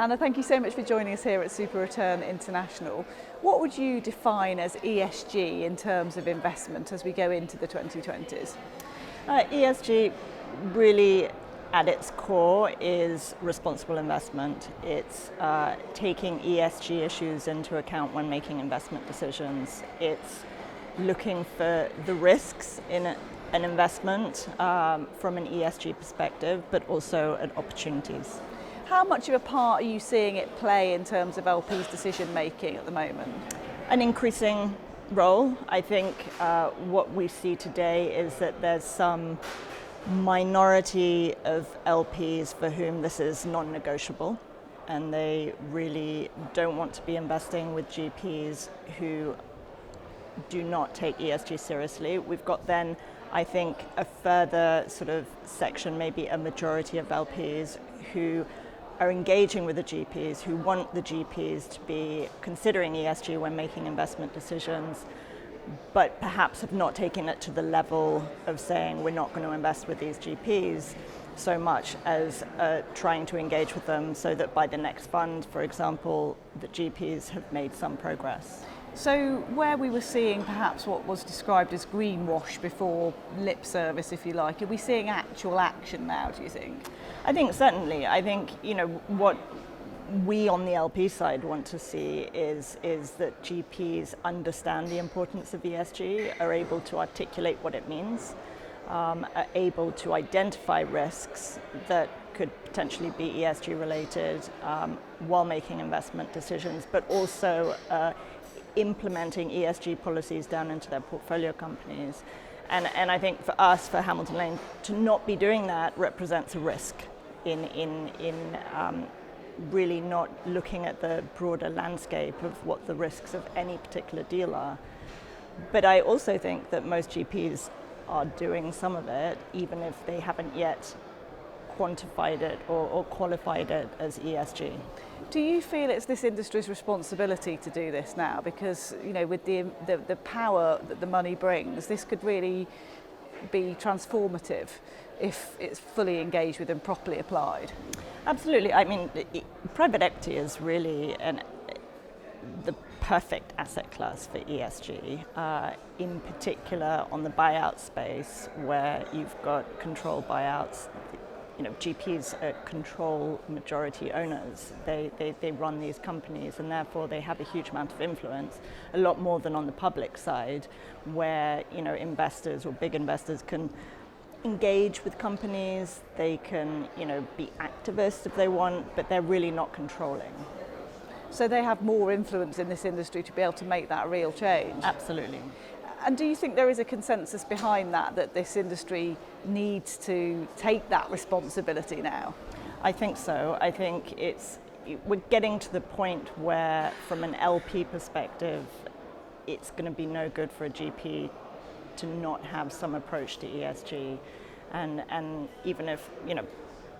Anna, thank you so much for joining us here at Super Return International. What would you define as ESG in terms of investment as we go into the 2020s? ESG really at its core is responsible investment. It's taking ESG issues into account when making investment decisions. It's looking for the risks in an investment from an ESG perspective, but also at opportunities. How much of a part are you seeing it play in terms of LP's decision making at the moment? An increasing role. I think what we see today is that there's some minority of LPs for whom this is non-negotiable, and they really don't want to be investing with GPs who do not take ESG seriously. We've got then, I think, a further sort of section, maybe a majority of LPs who are engaging with the GPs, who want the GPs to be considering ESG when making investment decisions, but perhaps have not taken it to the level of saying we're not going to invest with these GPs so much as trying to engage with them so that by the next fund, for example, the GPs have made some progress. So where we were seeing perhaps what was described as greenwash before, lip service if you like, are we seeing actual action now, do you think? I think certainly. I think, what we on the LP side want to see is that GPs understand the importance of ESG, are able to articulate what it means, are able to identify risks that could potentially be ESG related while making investment decisions, but also implementing ESG policies down into their portfolio companies. And I think for us, for Hamilton Lane, to not be doing that represents a risk in really not looking at the broader landscape of what the risks of any particular deal are. But I also think that most GPs are doing some of it, even if they haven't yet quantified it or qualified it as ESG. Do you feel it's this industry's responsibility to do this now? Because, with the power that the money brings, this could really be transformative if it's fully engaged with and properly applied. Absolutely. I mean, private equity is really the perfect asset class for ESG, in particular on the buyout space where you've got control buyouts. GPs are control majority owners. They run these companies and therefore they have a huge amount of influence, a lot more than on the public side where, investors or big investors can engage with companies, they can, be activists if they want, but they're really not controlling. So they have more influence in this industry to be able to make that real change? Absolutely. And do you think there is a consensus behind that this industry needs to take that responsibility now? I think so. I think we're getting to the point where, from an LP perspective, it's going to be no good for a GP to not have some approach to ESG. And even if,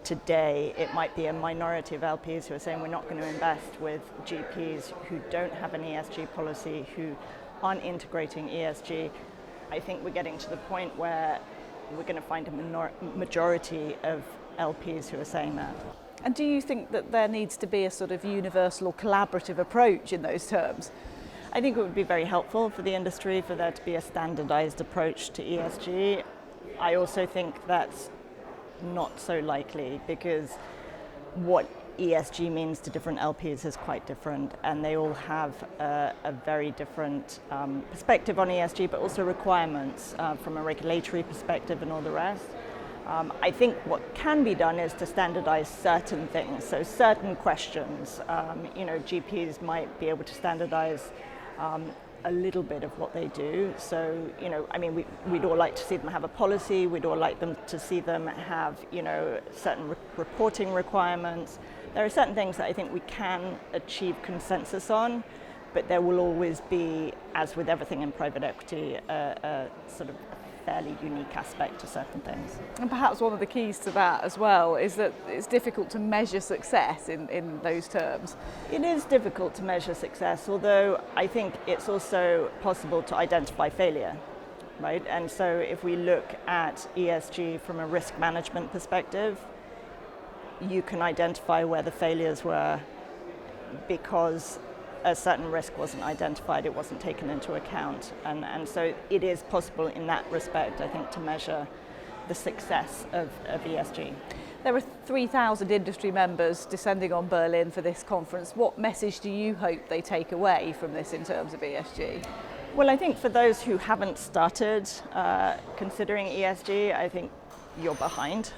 today it might be a minority of LPs who are saying we're not going to invest with GPs who don't have an ESG policy, who aren't integrating ESG, I think we're getting to the point where we're going to find a majority of LPs who are saying that. And do you think that there needs to be a sort of universal or collaborative approach in those terms? I think it would be very helpful for the industry for there to be a standardized approach to ESG. I also think that's not so likely because what ESG means to different LPs is quite different, and they all have a very different perspective on ESG, but also requirements from a regulatory perspective and all the rest. I think what can be done is to standardize certain things, so certain questions. GPs might be able to standardize a little bit of what they do. So, we'd all like to see them have a policy, we'd all like them to see them have, certain reporting requirements. There are certain things that I think we can achieve consensus on, but there will always be, as with everything in private equity, a sort of fairly unique aspect to certain things. And perhaps one of the keys to that as well is that it's difficult to measure success in those terms. It is difficult to measure success, although I think it's also possible to identify failure, right? And so if we look at ESG from a risk management perspective, you can identify where the failures were because a certain risk wasn't identified, it wasn't taken into account. And so it is possible in that respect, I think, to measure the success of ESG. There are 3,000 industry members descending on Berlin for this conference. What message do you hope they take away from this in terms of ESG? Well, I think for those who haven't started considering ESG, I think you're behind.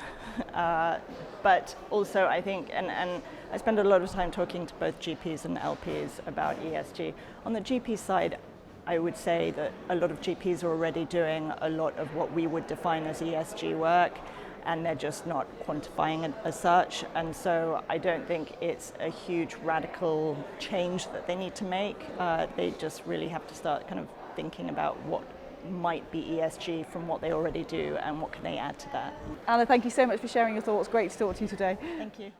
But also I think, and I spend a lot of time talking to both GPs and LPs about ESG. On the GP side, I would say that a lot of GPs are already doing a lot of what we would define as ESG work, and they're just not quantifying it as such. And so I don't think it's a huge radical change that they need to make. They just really have to start kind of thinking about what might be ESG from what they already do and what can they add to that. Anna, thank you so much for sharing your thoughts. Great to talk to you today. Thank you.